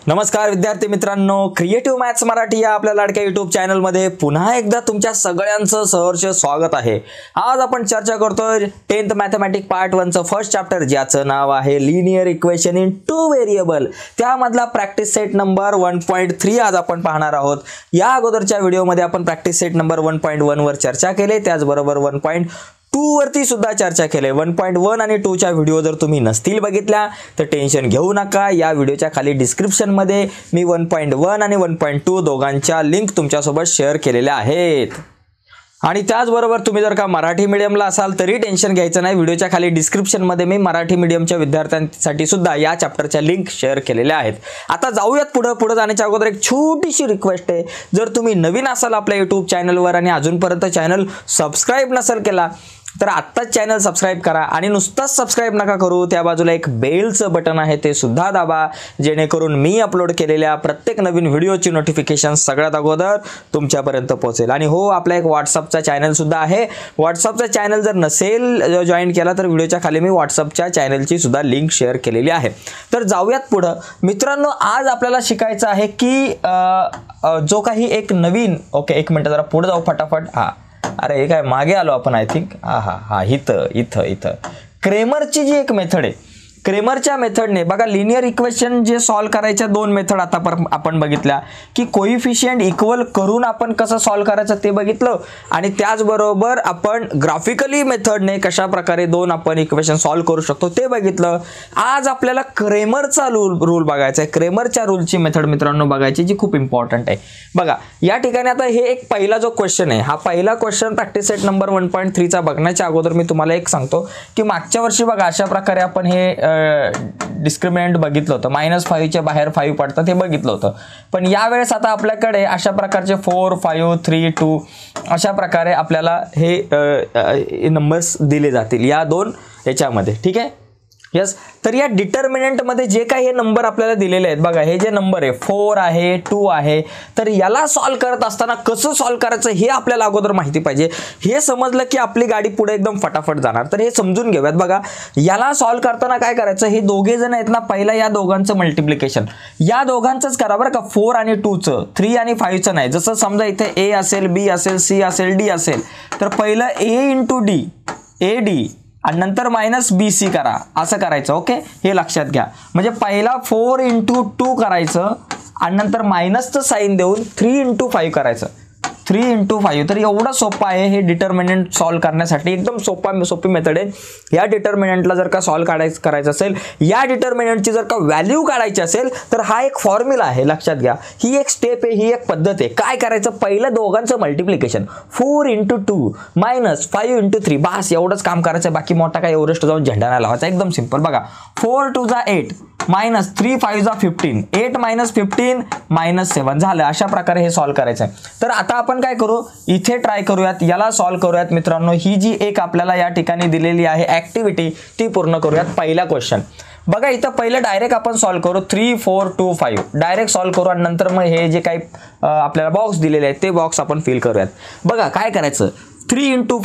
नमस्कार विद्यार्थी मित्रांनो, क्रिएटिव्ह मॅथ्स मराठी या आपल्या लाडक्या YouTube चॅनलमध्ये पुन्हा एकदा तुमच्या सगळ्यांचं सहर्ष स्वागत आहे। आज आपण चर्चा करतोय 10th मॅथमॅटिक्स पार्ट 1 चं फर्स्ट चॅप्टर, ज्याचं नाव आहे लिनियर इक्वेशन इन 2 व्हेरिएबल। त्यामधला प्रॅक्टिस सेट नंबर 1.3 आज आपण पाहणार आहोत। या अगोदरच्या व्हिडिओमध्ये आपण प्रॅक्टिस सेट नंबर 1.1 वर चर्चा केली, त्याचबरोबर 1.2 वरती सुद्धा चर्चा केली। 1.1 आणि 2 च्या व्हिडिओ जर तुम्ही नसतील बघितल्या तर टेन्शन घेऊ नका, या व्हिडिओच्या खाली डिस्क्रिप्शन मध्ये मी 1.1 आणि 1.2 दोघांच्या लिंक तुमच्यासोबत शेअर केलेल्या आहेत। आणि त्याचबरोबर तुम्ही जर का मराठी मीडियमला असाल तरी टेन्शन घ्यायचं नाही, व्हिडिओच्या खाली डिस्क्रिप्शन मध्ये मी मराठी मीडियमच्या विद्यार्थ्यांसाठी सुद्धा या चॅप्टरच्या लिंक शेअर केलेल्या आहेत। आता जाऊयात पुढे जाण्याच्या अगोदर एक छोटीशी रिक्वेस्ट आहे, जर तुम्ही नवीन असाल आपल्या YouTube चॅनलवर आणि अजूनपर्यंत चॅनल सबस्क्राइब नसेल केला तर आत्ताच चॅनल सबस्क्राइब करा आणि नुसताच सबस्क्राइब नका करू, त्या बाजूला एक बेलचं बटन आहे ते सुद्धा दाबा, जेणेकरून मी अपलोड केलेल्या प्रत्येक नवीन व्हिडिओची नोटिफिकेशन सगळ्यात अगोदर तुमच्यापर्यंत पोहोचेल। आणि हो, आपला एक व्हॉट्सअपचा चॅनल सुद्धा आहे। व्हॉट्सअपचा चॅनल जर नसेल जॉईन केला तर व्हिडिओच्या खाली मी व्हॉट्सअपच्या चॅनलची सुद्धा लिंक शेअर केलेली आहे। तर जाऊयात पुढे मित्रांनो, आज आपल्याला शिकायचं आहे की जो काही एक नवीन एक मिनिट जरा पुढे जाऊ फटाफट। अरे हे काय मागे आलो आपण, आय थिंक इथं क्रेमरची जी एक मेथड आहे, क्रेमरच्या मेथडने बघा लिनियर इक्वेशन जे सॉल्व करायच्या दोन मेथड आता आपण बघितल्या की कोइफिशियंट इक्वल करून आपण कसं सॉल्व करायचं ते बघितलं, आणि त्याचबरोबर आपण ग्राफिकली मेथडने कशा प्रकारे दोन आपण इक्वेशन सॉल्व करू शकतो ते बघितलं। आज आपल्याला क्रेमरचा रूल बघायचा आहे, क्रेमरच्या रूलची मेथड मित्रांनो बघायची, जी खूप इम्पॉर्टंट आहे। बघा या ठिकाणी आता हे एक पहिला जो क्वेश्चन आहे, हा पहिला क्वेश्चन प्रॅक्टिस सेट नंबर 1.3 चा बघण्याच्या अगोदर मी तुम्हाला एक सांगतो की मागच्या वर्षी बघा अशा प्रकारे आपण हे डिस्क्रिमिनंट बघितलं होतं, -5 च्या बाहेर 5 पडतात हे बघितलं होतं, पण यावेळेस आता आपल्याकडे अशा प्रकारचे 4, 5, 3, 2 अशा प्रकारे आपल्याला हे नंबर्स दिले जातील या दोन याच्यामध्ये, ठीक आहे। यस, तर या डिटर्मिनंट मध्ये जे काही हे नंबर आपल्याला दिलेले आहेत बघा, हे जे नंबर आहे 4 आहे 2 आहे, तर याला सॉल्व करत असताना कसं सॉल्व करायचं हे आपल्याला अगोदर माहिती पाहिजे। हे समजलं की आपली गाडी पुढे एकदम फटाफट जाणार। तर हे समजून घेऊयात। बघा याला सॉल्व करताना काय करायचं, हे दोघे जण आहेत ना, पहिला या दोघांचं मल्टिप्लिकेशन या दोघांचंच करा बरं का, 4 आणि 2 चं, 3 आणि 5 चं नाही। जसं समजा इथे A असेल, B असेल, C असेल, D असेल, तर पहिलं A × D AD आणि नंतर -BC करा, असं करायचं। ओके, हे लक्षात घ्या। म्हणजे पहिला 4 × 2 करायचं आणि नंतर मायनसचं साइन देऊन 3 × 5 करायचं, 3 × 5। तर एवढं सोपं आहे हे डिटर्मिनंट सॉल्व करण्यासाठी, एकदम सोपी मेथड आहे। या डिटर्मिनंटला जर का सॉल्व करायचं असेल, या डिटर्मिनंटची जर का व्हॅल्यू काढायची असेल तर हा एक फॉर्म्युला आहे, लक्षात घ्या। ही एक स्टेप आहे, ही एक पद्धत आहे। काय करायचं, पहिलं दोघांचं मल्टिप्लिकेशन 4 × 2 -5 × 3, बस एवढंच काम करायचं, बाकी मोठा काय एव्हरेस्ट जाऊन झेंडा नाही लावायचा, एकदम सिंपल। बघा 4 × 2 = 8 -3 × 5 = 15, 8 - 15 -7 झालं। अशा प्रकारे हे सॉल्व करायचं आहे। तर आता आपण काय करू, इथे ट्राय करूयात, याला सॉल्व करूयात मित्रांनो। ही जी एक आपल्याला या ठिकाणी दिलेली आहे ऍक्टिव्हिटी ती पूर्ण करूयात। पहिला क्वेश्चन बघा, इथं पहिलं डायरेक्ट आपण सॉल्व करू, 3 4 2 5 डायरेक्ट सॉल्व करू आणि नंतर मग हे जे काही आपल्याला बॉक्स दिलेले आहेत ते बॉक्स आपण फिल करूयात। बघा काय करायचं, 3 ×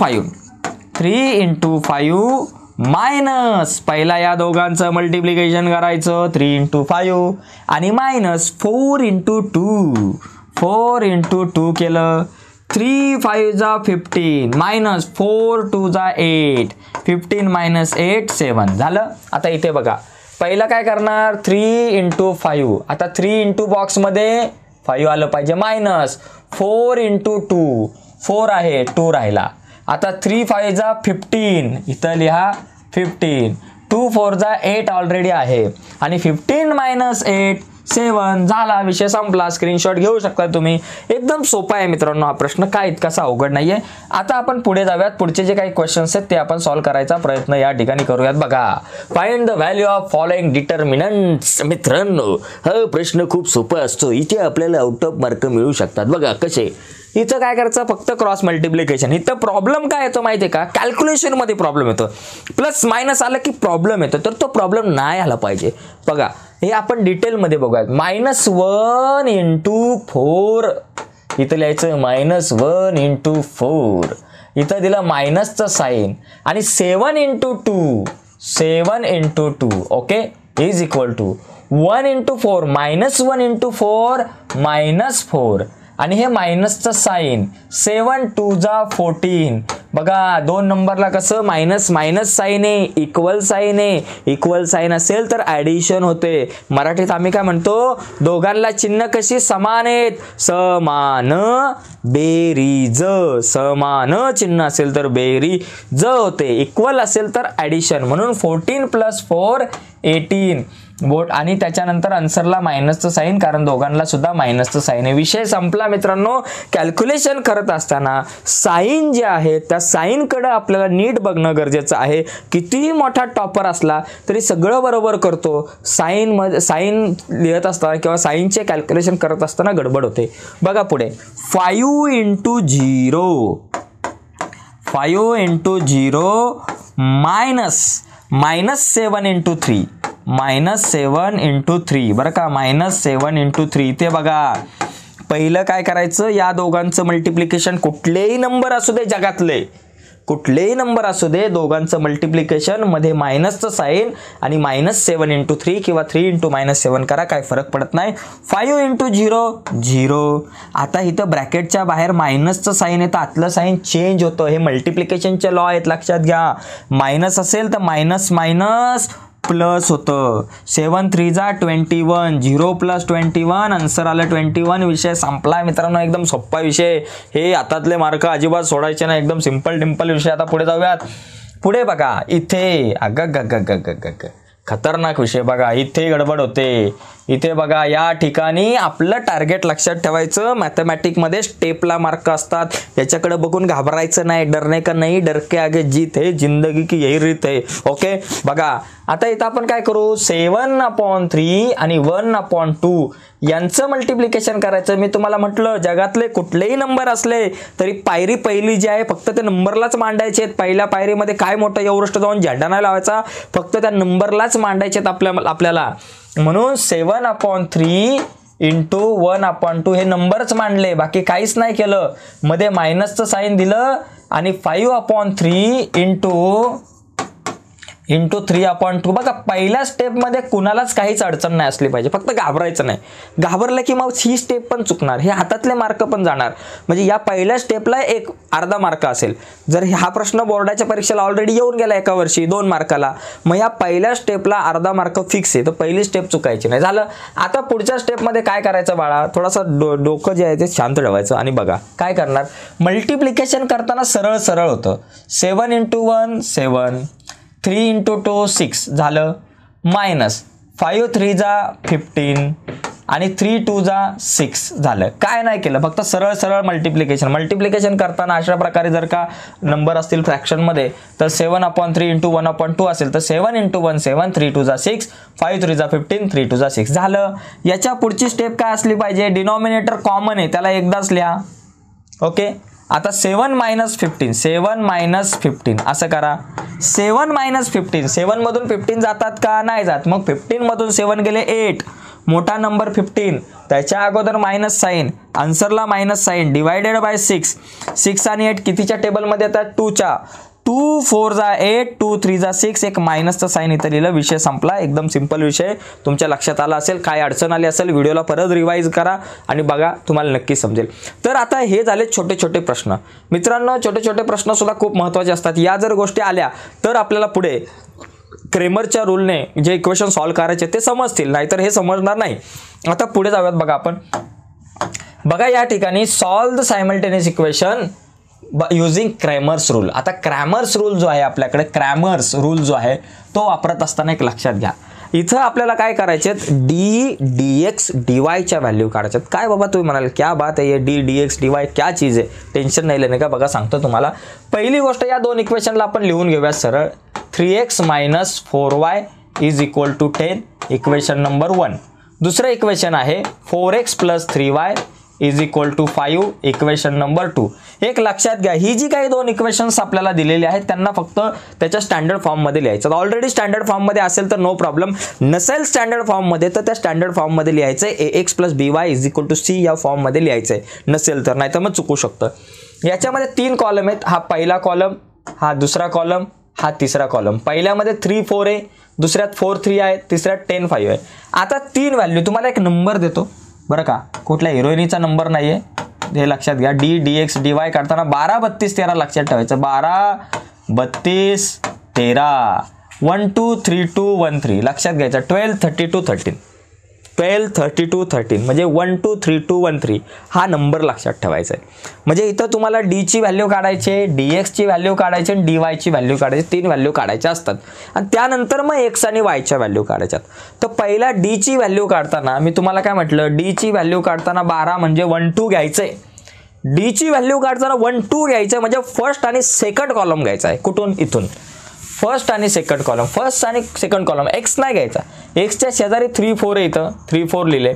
5 मायनस पहिला या दोघांचं मल्टिप्लिकेशन करायचं 3 × 5 आणि मायनस 4 × 2 4 × 2 केलं, 3 5 = 15 मायनस 4 2 = 8, 15 - 8 7 झालं। आता इथे बघा पहिला काय करणार, 3 × 5, आता 3 × बॉक्समध्ये 5 आलं पाहिजे, मायनस 4 × 2 4 आहे 2 राहिला, आता 3 5 = 15 इथं लिहा 15, 2 4 = 8 ऑलरेडी आहे आणि 15 - 8 7 झाला, विषय संपला। स्क्रीनशॉट घेऊ शकता तुम्ही, एकदम सोपा आहे मित्रांनो हा प्रश्न, काय इतकासा अवघड नाहीये। आता आपण पुढे जाऊयात, पुढचे जे काही क्वेश्चन्स आहेत ते आपण सॉल्व करायचा प्रयत्न या ठिकाणी करूयात। बघा find the value of following determinants. मित्रांनो हा प्रश्न खूप सोपा असतो, इथे आपल्याला आउट ऑफ मार्क मिळू शकतात। बघा कसे, इथं काय करायचं, फक्त क्रॉस मल्टिप्लिकेशन। इथं प्रॉब्लेम काय येतो माहिती आहे का, कॅल्क्युलेशन मध्ये प्रॉब्लेम येतो, प्लस मायनस आलं की प्रॉब्लेम येतो, तर तो प्रॉब्लेम नाही आला पाहिजे। बघा हे आपण डिटेल मध्ये बघूयात, -1 × 4 इथं लिहायचं, -1 × 4 इथं दिलं मायनसचं साइन आणि 7 × 2 ओके इज इक्वल टू 1 × 4 -1 × 4 -4 आणि हे मायनसचं साईन 7 2 जा 14 बघा 2 नंबरला कसं मायनस मायनस साईन आहे इक्वल साईन आहे इक्वल साईन असेल तर ॲडिशन होते मराठीत आम्ही काय म्हणतो दोघांना चिन्ह कशी समान आहेत समान बेरीज समान चिन्ह असेल तर बेरीज होते इक्वल असेल तर ॲडिशन म्हणून 14 + 4 18 बोट आणि त्याच्यानंतर आन्सरला मायनसचं साईन कारण दोघांना सुद्धा मायनसचं साईन आहे विषय संपला मित्रांनो कॅल्क्युलेशन करत असताना साईन जे आहे त्या साईनकडे आपल्याला नीट बघणं गरजेचं आहे कितीही मोठा टॉपर असला तरी सगळं बरोबर करतो साईन लिहित असताना किंवा साईनचे कॅल्क्युलेशन करत असताना गडबड होते बघा पुढे 5 × 0 5 × 0 -7 × 3 -7 × 3 बरं का -7 × 3 ते बघा पहिलं काय करायचं या दोघांचं मल्टिप्लिकेशन कुठलेही नंबर असू दे जगातले कुठलेही नंबर असू दे दोघांचं मल्टिप्लिकेशन मध्ये मायनसचं साईन आणि -7 × 3 किंवा 3 × -7 करा काय फरक पडत नाही 5 × 0 0 आता इथं ब्रॅकेटच्या बाहेर मायनसचं साईन येतं आतलं साईन चेंज होतं हे मल्टिप्लिकेशनचे लॉ आहेत लक्षात घ्या मायनस असेल तर मायनस मायनस प्लस होतं 7 3 जा 21 0 + 21 आन्सर आलं 21 विषय संपला मित्रांनो एकदम सोपा विषय हे हातातले मार्क अजिबात सोडायचे नाही एकदम सिंपल डिंपल विषय आता पुढे जाऊयात पुढे बघा इथे खतरनाक विषय बघा इथे गडबड होते इथे बघा या ठिकाणी आपलं टार्गेट लक्षात ठेवायचं मॅथमॅटिकमध्ये स्टेपला मार्क असतात याच्याकडे बघून घाबरायचं नाही डरने का नाही डर के आगे जीत है जिंदगी की यही रीत है ओके बघा आता इथं आपण काय करू 7/3 आणि 1/2 यांचं मल्टिप्लिकेशन करायचं मी तुम्हाला म्हटलं जगातले कुठलेही नंबर असले तरी पायरी पहिली जी आहे फक्त त्या नंबरलाच मांडायचे पहिल्या पायरीमध्ये काय मोठं एवढं जाऊन झेंडा नाही लावायचा फक्त त्या नंबरलाच मांडायचे आपल्याला म्हणून 7/3 × 1/2 हे नंबरच मांडले बाकी काहीच नाही केलं मध्ये मायनसचं साईन दिलं आणि 5/3 × 3/2 बघा पहिल्या स्टेपमध्ये कुणालाच काहीच अडचण नाही असली पाहिजे फक्त घाबरायचं नाही घाबरलं की मग ही स्टेप पण चुकणार हे हातातले मार्क पण जाणार म्हणजे या पहिल्या स्टेपला एक अर्धा मार्क असेल जर हा प्रश्न बोर्डाच्या परीक्षेला ऑलरेडी येऊन गेला एका वर्षी 2 मार्काला मग या पहिल्या स्टेपला अर्धा मार्क फिक्स आहे तर पहिली स्टेप चुकायची नाही झालं आता पुढच्या स्टेपमध्ये काय करायचं बाळा थोडासा डोकं जे आहे ते शांत ठेवायचं आणि बघा काय करणार मल्टिप्लिकेशन करताना सरळ सरळ होतं 7 × 1 7 3 × 2 6 झालं मायनस 5 3 जा 15 आणि 3 2 जा 6 झालं काय नाही केलं फक्त सरळ सरळ मल्टिप्लिकेशन करताना अशा प्रकारे जर का नंबर असतील फ्रॅक्शनमध्ये तर 7/3 × 1/2 असेल तर 7 × 1 7 3 2 जा 6 5 3 जा 15 3 2 जा 6 झालं याच्या पुढची स्टेप काय असली पाहिजे डिनॉमिनेटर कॉमन आहे त्याला एकदाच लिहा ओके आता 7 - 15 7 - 15 असं करा 7 - 15 7 मधून 15 जातात का नाही जात मग 15 मधून 7 गेले 8 मोठा नंबर 15 त्याच्या अगोदर मायनस साईन आन्सरला मायनस साईन डिवायडेड बाय 6 आणि 8 कितीच्या टेबलमध्ये येतात 2च्या 2 4 जा 8 2 3 जा 6 एक मायनसचा साईन इथं लिहिलं विषय संपला एकदम सिंपल विषय तुमच्या लक्षात आला असेल काय अडचण आली असेल व्हिडिओला परत रिवाइज करा आणि बघा तुम्हाला नक्की समजेल तर आता हे झाले छोटे छोटे प्रश्न मित्रांनो छोटे छोटे प्रश्न सुद्धा खूप महत्त्वाचे असतात या जर गोष्टी आल्या तर आपल्याला पुढे क्रेमरच्या रूलने जे इक्वेशन सॉल्व्ह करायचे ते समजतील नाहीतर हे समजणार नाही आता पुढे जाऊयात बघा आपण बघा या ठिकाणी solve the simultaneous equation using Cramer's rule आता क्रॅमर्स रूल जो आहे आपल्याकडे क्रॅमर्स रूल जो आहे तो वापरत असताना एक लक्षात घ्या इथं आपल्याला काय करायचे dx dy च्या व्हॅल्यू काढायच्यात काय बाबा तुम्ही म्हणाल क्या बात आहे ये dx dy क्या चीज आहे टेन्शन नाही लेणे का बघा सांगतो तुम्हाला पहिली गोष्ट या दोन इक्वेशनला आपण लिहून घेऊया सरळ 3x - 4y = 10 इक्वेशन नंबर 1 दुसरं इक्वेशन आहे 4x + 3y = 5 इक्वेशन नंबर 2 एक लक्षात घ्या ही जी काही दोन इक्वेशन्स आपल्याला दिलेली आहेत त्यांना फक्त त्याच्या स्टँडर्ड फॉर्म मध्ये लिहायचं ऑलरेडी स्टँडर्ड फॉर्म मध्ये असेल तर नो प्रॉब्लेम नसेल स्टँडर्ड फॉर्म मध्ये तर त्या स्टँडर्ड फॉर्म मध्ये लिहायचं ax + by = c या फॉर्म मध्ये लिहायचं नसेल तर नाहीतर मग चुकू शकतं याच्यामध्ये 3 कॉलम आहेत हा पहिला कॉलम हा दुसरा कॉलम हा तिसरा कॉलम पहिल्यामध्ये 3 4 आहे दुसऱ्यात 4 3 आहे, तिसऱ्यात 10 5 आहे. आता 3 व्हॅल्यू तुम्हाला एक नंबर देतो बरं का, कुठल्या हिरोईनीचा नंबर नाही आहे हे लक्षात घ्या. dx dy काढताना 12 32 13 लक्षात ठेवायचं. 12 32 13 1 2 3 2 1 3 लक्षात घ्यायचं. 12 32 13 12 32 13 म्हणजे 1 2 3 2 1 3 हा नंबर लक्षात ठेवायचा आहे. म्हणजे इथं तुम्हाला डी ची व्हॅल्यू काढायची, dx ची व्हॅल्यू काढायची आणि dy ची व्हॅल्यू काढायची. 3 व्हॅल्यू काढायच्या असतात आणि त्यानंतर मग x आणि y च्या व्हॅल्यू काढायच्यात. तर पहिला डी ची व्हॅल्यू काढताना मी तुम्हाला काय म्हटलं, डी ची व्हॅल्यू काढताना 12 म्हणजे 1 2 घ्यायचंय. डी ची व्हॅल्यू काढताना 1 2 घ्यायचं म्हणजे फर्स्ट आणि सेकंड कॉलम घ्यायचा आहे. कुठून? इथून फर्स्ट आणि सेकंड कॉलम. फर्स्ट आणि सेकंड कॉलम एक्स नाही घ्यायचा, एक्सच्या शेजारी 3 4 आहे, इथं 3 4 लिहिले.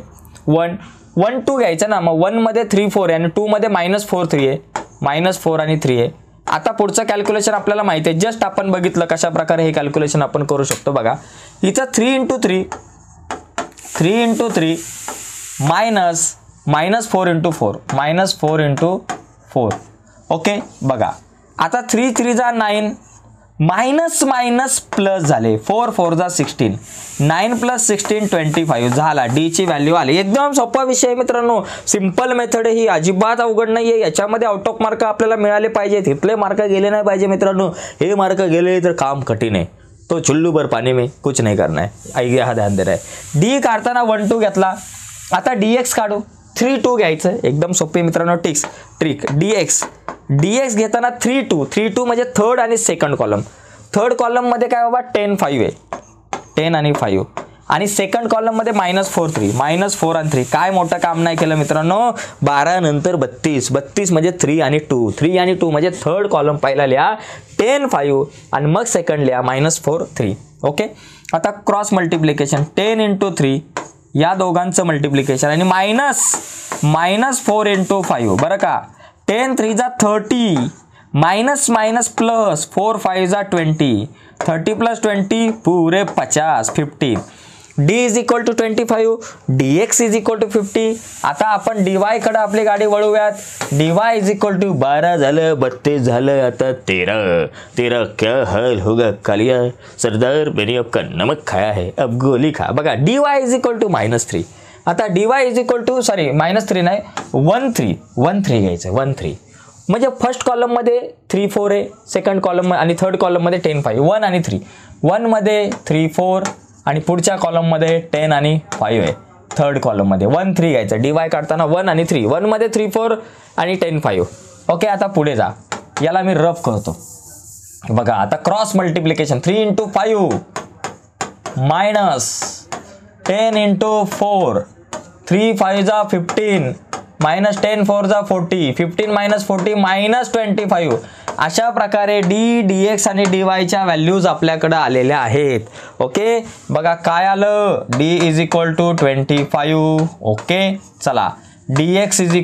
1 1 2 घ्यायचं ना, मग 1 मध्ये 3 4 आहे आणि 2 मध्ये -4 3 आहे, -4 आणि 3 आहे. आता पुढचं कॅल्क्युलेशन आपल्याला माहिती आहे, जस्ट आपण बघितलं कशा प्रकारे हे कॅल्क्युलेशन आपण करू शकतो. बघा इथं 3 × 3 3 × 3 -4 × 4 -4 × 4. ओके बघा आता 3 3 जा 9 मायनस मायनस प्लस झाले, 4 4 जा 16 9 + 16 25 झाला. डी ची व्हॅल्यू आली. एकदम सोपा विषय मित्रांनो, सिंपल मेथड ही अजिबात अवघड नाही आहे. याच्यामध्ये आउट ऑफ मार्क आपल्याला मिळाले पाहिजे, तिथले मार्क गेले नाही पाहिजे मित्रांनो. हे मार्क गेले तर काम कठीण आहे. तो चुल्लू भर पाणी में कुछ नहीं करना है, आइए हा ध्यान दे रहा है. डी काढताना 1 2 घेतला. आता dx काढू, 3 2 घ्यायचं. एकदम सोपे मित्रांनो ट्रिक. dx घेताना 3 2 म्हणजे थर्ड आणि सेकंड कॉलम. थर्ड कॉलम मध्ये काय बाबा 10 5 आहे, 10 आणि 5 आणि सेकंड कॉलम मध्ये -4 3 -4 आणि 3. काय मोठं काम नाही केलं मित्रांनो. 12 नंतर 32 32 म्हणजे 3 आणि 2 3 आणि 2 म्हणजे थर्ड कॉलम पहिला लिहा 10 5 आणि मग सेकंड लिहा -4 3. ओके आता क्रॉस मल्टिप्लिकेशन 10 × 3 या दोघांचं मल्टिप्लिकेशन आणि -4 × 5 बरं का. 10 3 जा 30 माइनस माइनस प्लस 4 5 जा 20 30 + 20 पूरे 50 50. d = 25 dx = 50. आता आपण dy कडे आपली गाडी वळूयात. dy = 12 झालं, 32 झालं, आता 13 क्या हाल होगा कालिया, सरदार मैंने आपका नमक खाया है अब गोली खा. बघा dy = -3. आता dy = सॉरी -3 नाही 1 3 घ्यायचं. 1 3 म्हणजे फर्स्ट कॉलम मध्ये 3 4 आहे, सेकंड कॉलम आणि थर्ड कॉलम मध्ये 10 5 1 आणि 3. 1 मध्ये 3 4 आणि पुढच्या कॉलम मध्ये 10 आणि 5 आहे. थर्ड कॉलम मध्ये 1 3 घ्यायचं. डी वाय काढताना 1 आणि 3, 1 मध्ये 3 4 आणि 10 5. ओके आता पुढे जा, याला मी रफ करतो. बघा आता क्रॉस मल्टिप्लिकेशन 3 × 5 -10 × 4 3 5 जा 15 -10 4 जा 40 15 - 40 -25. अशा प्रकारे डी dx आणि dy च्या व्हॅल्यूज आपल्याकडे आलेल्या आहेत. ओके बघा काय आलं, d = 25. ओके चला dx =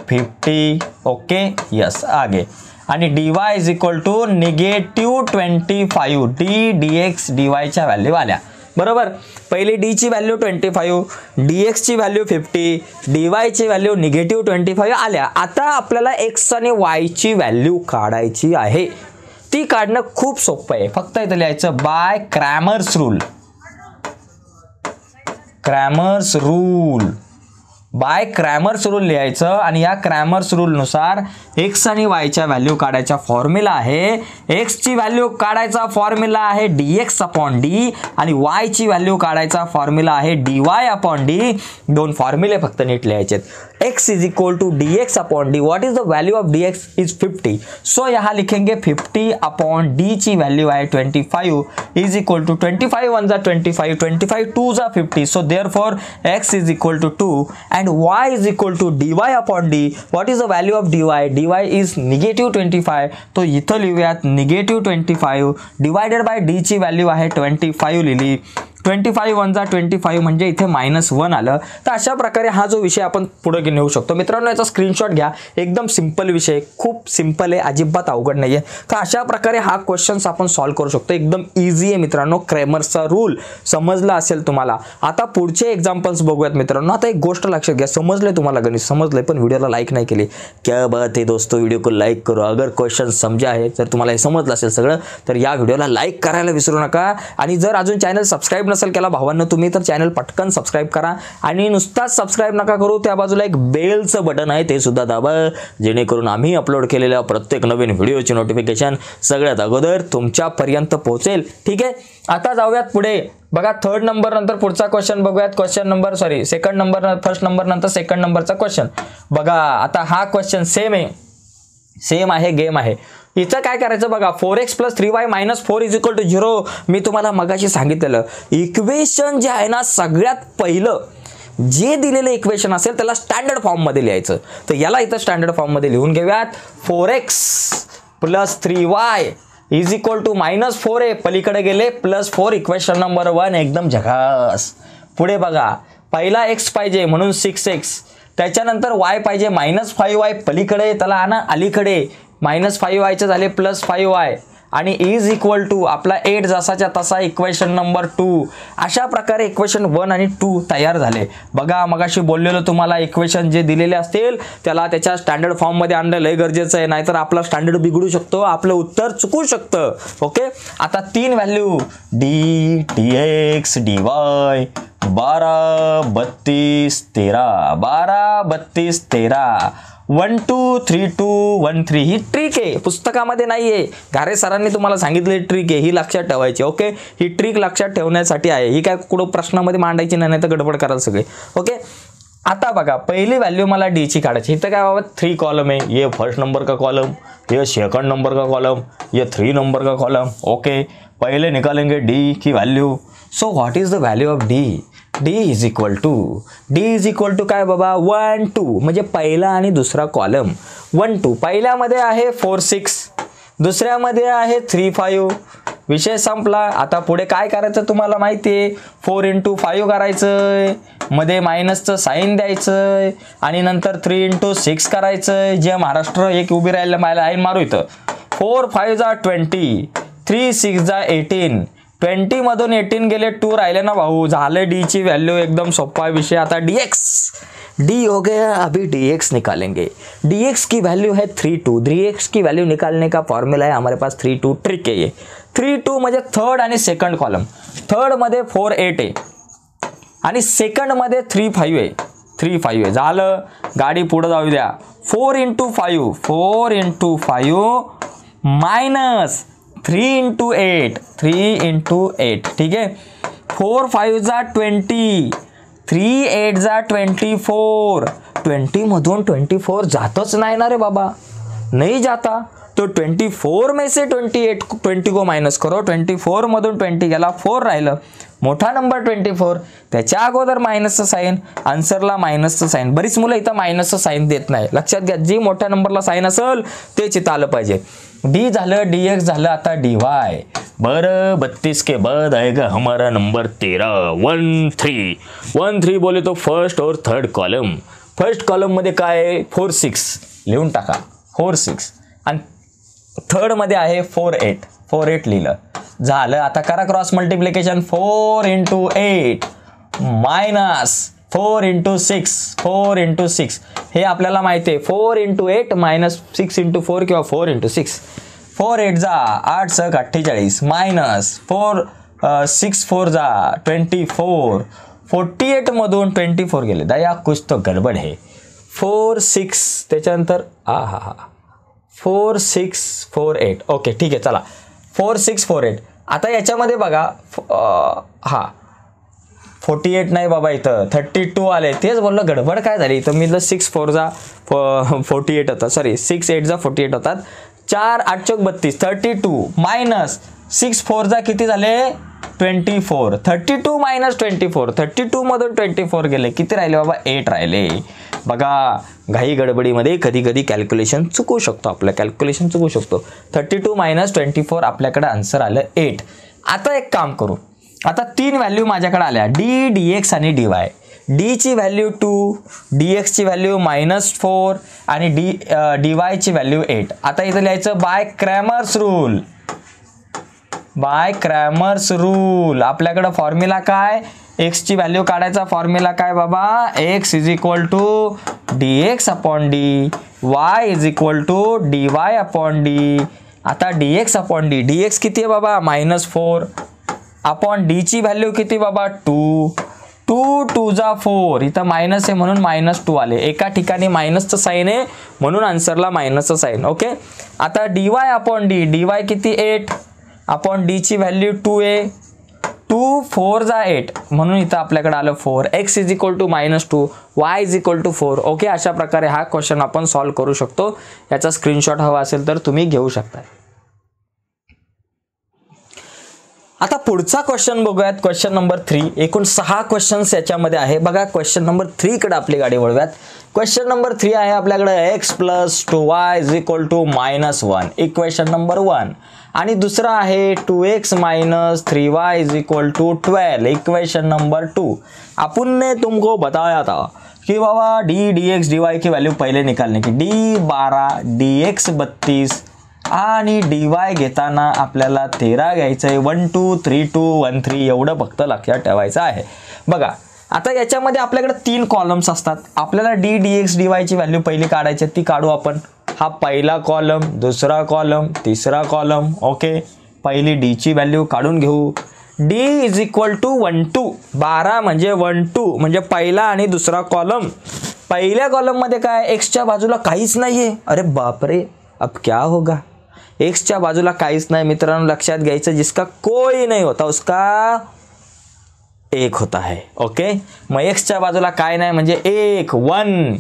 50. ओके यस आगे आणि dy = -25. d dx dy च्या व्हॅल्यू आल्या बरोबर. पहिली डी ची व्हॅल्यू 25, dx ची व्हॅल्यू 50, dy ची व्हॅल्यू -25 आल्या. आता आपल्याला x आणि y ची व्हॅल्यू काढायची आहे. ती काढणं खूप सोपं आहे. फक्त इथे लिहायचं by Cramer's rule. By Cramer's rule लिहायचं आणि या क्रॅमर्स रूल नुसार x आणि y च्या व्हॅल्यू काढायचा फॉर्म्युला आहे. x ची व्हॅल्यू काढायचा फॉर्म्युला आहे dx/d आणि y ची व्हॅल्यू काढायचा फॉर्म्युला आहे dy/d. दोन फॉर्म्युले फक्त नीट लिहायचे. x = dx/d. What is the value of dx is 50. So यहाँ लिखेंगे 50/d ची व्हॅल्यू आहे 25 = 25 1 जा 25 25 2 जा 50. So therefore x = 2 and y = dy/d. what is the value of dy? dy is -25. तो इथं लिहूयात -25 डिवायडेड बाय d ची व्हॅल्यू आहे 25 लिहिली. 25 1 जा 25 म्हणजे इथे -1 आलं. तर अशा प्रकारे हा जो विषय आपण पुढे नेऊ शकतो. मित्रांनो याचा स्क्रीनशॉट घ्या. एकदम सिंपल विषय, खूप सिंपल आहे, अजिबात अवघड नाहीये. तर अशा प्रकारे हा क्वेश्चन्स आपण सॉल्व्ह करू शकतो. एकदम इझी आहे मित्रांनो. क्रॅमरचा रूल समजला असेल तुम्हाला. आता पुढचे एक्झाम्पल्स बघूयात मित्रांनो. आता एक गोष्ट लक्षात घ्या, समजलंय तुम्हाला गणित समजलंय पण व्हिडिओला लाईक नाही केली. क्या बात है दोस्तों, व्हिडिओ को लाईक करो अगर क्वेश्चन समजा आहे. जर तुम्हाला हे समजलं असेल सगळं तर या व्हिडिओला लाईक करायला विसरू नका. आणि जर अजून चॅनल सबस्क्राईब नसेल केला भावांनो तुम्ही तर चॅनल पटकन सबस्क्राईब करा. आणि नुसताच सबस्क्राईब नका करू, त्या बाजूला एक बेलचं बटन आहे ते सुद्धा दाबा, जेणेकरून आम्ही अपलोड केलेल्या प्रत्येक नवीन व्हिडिओची नोटिफिकेशन सगळ्यात अगोदर तुमच्यापर्यंत पोहोचेल. ठीक आहे, आता जाऊयात पुढे. बघा थर्ड नंबर नंतर पुढचा क्वेश्चन बघूयात. Question number second number, first number नंतर सेकंड नंबरचा क्वेश्चन बघा. आता हा क्वेश्चन सेम आहे, गेम आहे. इथं काय करायचं बघा, 4x + 3y - 4 = 0. मी तुम्हाला मगाशी सांगितलेलं इक्वेशन जे आहे ना, सगळ्यात पहिलं जे दिलेलं इक्वेशन असेल त्याला स्टँडर्ड फॉर्ममध्ये लिहायचं. तर याला इथं स्टँडर्ड फॉर्ममध्ये लिहून घेऊयात. 4x + 3y = -4a, पलीकडे गेले +4, इक्वेशन नंबर 1 एकदम झकास. पुढे बघा, पहिला x पाहिजे म्हणून 6x, त्याच्यानंतर y पाहिजे -5y, पलीकडे त्याला आणा अलीकडे, -5y चे झाले +5y आणि = आपला 8 जसाच्या तसा इक्वेशन नंबर 2. अशा प्रकारे इक्वेशन 1 आणि 2 तयार झाले. बघा मगाशी बोललेलो तुम्हाला, इक्वेशन जे दिलेले असतील त्याला त्याच्या स्टँडर्ड फॉर्ममध्ये आणणं लय गरजेचं आहे, नाहीतर आपला स्टँडर्ड बिघडू शकतो, आपलं उत्तर चुकू शकतं. ओके, आता 3 व्हॅल्यू d, dx, dy 12 32 13 12 32 13 1 2 3 2 1 3. ही ट्रिक आहे, पुस्तकामध्ये नाहीये. घारे सरांनी तुम्हाला सांगितले ट्रिक आहे, ही लक्षात ठेवायची. ओके, ही ट्रिक लक्षात ठेवण्यासाठी आहे, ही काय कुठं प्रश्नामध्ये मांडायची नाही तर गडबड कराल सगळे. ओके, आता बघा पहिली व्हॅल्यू मला डी ची काढायची. इथं काय बाबा 3 कॉलम है, ये फर्स्ट नंबर का कॉलम, ये सेकंड नंबर का कॉलम, ये 3 नंबर का कॉलम. ओके, पहले निकालेंगे डी की value. So what is the value of D? D is equal to काय बाबा 1 2, म्हणजे पहिला आणि दुसरा कॉलम 1 2. पहिल्यामध्ये आहे 4 6, दुसऱ्यामध्ये आहे 3 5. विषय संपला. आता पुढे काय करायचं तुम्हाला माहिती आहे, 4 × 5 करायचंय, मध्ये मायनसचं साईन द्यायचंय आणि नंतर 3 × 6 करायचंय. जे महाराष्ट्र एक उभी राहिलं मला लाईन मारू इथं. 4 5 जा 20, 3 6 जा 18, 20 मधून 18 गेले 2 राहिले ना भाऊ, झाले डी ची व्हॅल्यू. एकदम सोपा विषय. आता डी हो गया, अभी dx निकालेंगे. dx की वैल्यू है 3 2. dx की वैल्यू निकालने का फॉर्मूला है हमारे पास 3 2. ट्रिक है ये 3 2 म्हणजे थर्ड आणि सेकंड कॉलम. थर्ड मध्ये 4 8 आहे आणि सेकंड मध्ये 3 5 आहे. 3 5 आहे, झालं. गाडी पुढे जाऊ द्या. 4 × 5 मायनस 3 × 8 ठीक आहे. 4 5 जा 20, 3 8 जा 24. 20 मधून 24 जातच नाही ना रे बाबा, नहीं जाता. तो 24 में से 20 को माइनस करो. 24 मधून 20 गेला, 4 राहिलं. मोठा नंबर 24, त्याच्या अगोदर मायनसचं साईन, आन्सरला मायनसचं साईन. बरीच मुलं इथं मायनसचं साईन देत नाही. लक्षात घ्या, जी मोठ्या नंबरला साईन असेल तेच इथं आलं पाहिजे. डी झालं, dx झालं, आता dy. बरं 32 के बाद आएगा हमारा नंबर 13 1 3 बोले तो फर्स्ट और थर्ड कॉलम. फर्स्ट कॉलम मध्ये काय आहे 4 6 लिहून टाका 4 6 आणि थर्ड मध्ये आहे 4 8 लिहिलं, झालं. आता करा क्रॉस मल्टिप्लिकेशन. 4 × 8 मायनस 4 × 6 हे आपल्याला माहिती आहे. 4 × 8 मायनस 6 × 4 किंवा 4 × 6. 4 8 जा 8 6 48 मायनस 4 6 4 जा 24. 48 मधून 24 गेले, दया कुछ तो गडबड है. 4 6 त्याच्यानंतर 4 6 4 8. ओके ठीक आहे, चला 4 6 4 8. आता याच्यामध्ये बघा 48 नाही बाबा, इथं 32 आले. तेच बोललो गडबड काय झाली इथं. मी 6 4 जा 48 होता, सॉरी 6 8 जा 48 होतात. 4 8 32 32 मायनस 6 4 जा किती झाले 24. 32 मायनस 24, 32 मधून 24 गेले, किती राहिले बाबा 8 राहिले. बघा घाई गडबडीमध्ये कधी कधी कॅल्क्युलेशन चुकू शकतो, आपलं कॅल्क्युलेशन चुकू शकतो. 32 मायनस 24 आपल्याकडे आन्सर आलं 8. आता एक काम करू, आता 3 व्हॅल्यू माझ्याकडे आल्या, डी, dx आणि dy. d ची व्हॅल्यू 2, dx ची व्हॅल्यू -4 आणि dy ची व्हॅल्यू 8. आता इथं लिहायचं by Cramer's rule. By Cramer's rule आपल्याकडे फॉर्म्युला काय, x ची व्हॅल्यू काढायचा फॉर्म्युला काय बाबा, x = dx upon d, y = dy upon d. आता dx अपॉन d, dx किती आहे बाबा -4 अपॉन d ची व्हॅल्यू किती बाबा 2, 2 2 जा 4, इथं मायनस आहे म्हणून -2 आले, एका ठिकाणी मायनसचं साइन आहे म्हणून आन्सरला मायनसचं साइन. ओके. आता dy अपॉन d, dy किती 8 अपॉन d ची व्हॅल्यू 2 आहे, 2 4 जा 8 म्हणून इथं आपल्याकडे आलं 4. x = -2, y = 4. ओके. अशा प्रकारे हा क्वेश्चन आपण सॉल्व करू शकतो. याचा स्क्रीनशॉट हवा असेल तर तुम्ही घेऊ शकता. आता पुढचा क्वेश्चन बघूयात, क्वेश्चन नंबर 3. एकूण 6 क्वेश्चन्स याच्यामध्ये आहे. बघा क्वेश्चन नंबर 3 कडे आपली गाडी वळूयात. क्वेश्चन नंबर 3 आहे आपल्याकडे x + 2y = -1, इक्वेशन नंबर 1. आणि दुसरा आहे 2x - 3y = 12, इक्वेशन नंबर 2. अपन ने तुमको बताया था कि बाबा d, dx, dy की वैल्यू पहले निकालने की, d 12, dx 32 आणि dy घेताना आपल्याला 13 घ्यायचं आहे. 1 2 3 2 1 3 एवढं फक्त लक्षात ठेवायचं आहे. बघा आता याच्यामध्ये आपल्याकडे 3 कॉलम्स असतात. आपल्याला d, dx, dy ची व्हॅल्यू पहिली काढायची, ती काढू आपण. हा पहिला कॉलम, दुसरा कॉलम, तिसरा कॉलम. ओके. पहिली d ची व्हॅल्यू काढून घेऊ. d = 1 2, 12 म्हणजे 1 2 म्हणजे पहिला आणि दुसरा कॉलम. पहिल्या कॉलम मध्ये काय, x च्या बाजूला काहीच नाहीये. अरे बापरे, अब क्या होगा. x च्या बाजूला काहीच नाही मित्रांनो, लक्षात घ्यायचं, जिसका कोई नहीं होता उसका 1 होता है. ओके. मग x च्या बाजूला काय नाही म्हणजे 1 1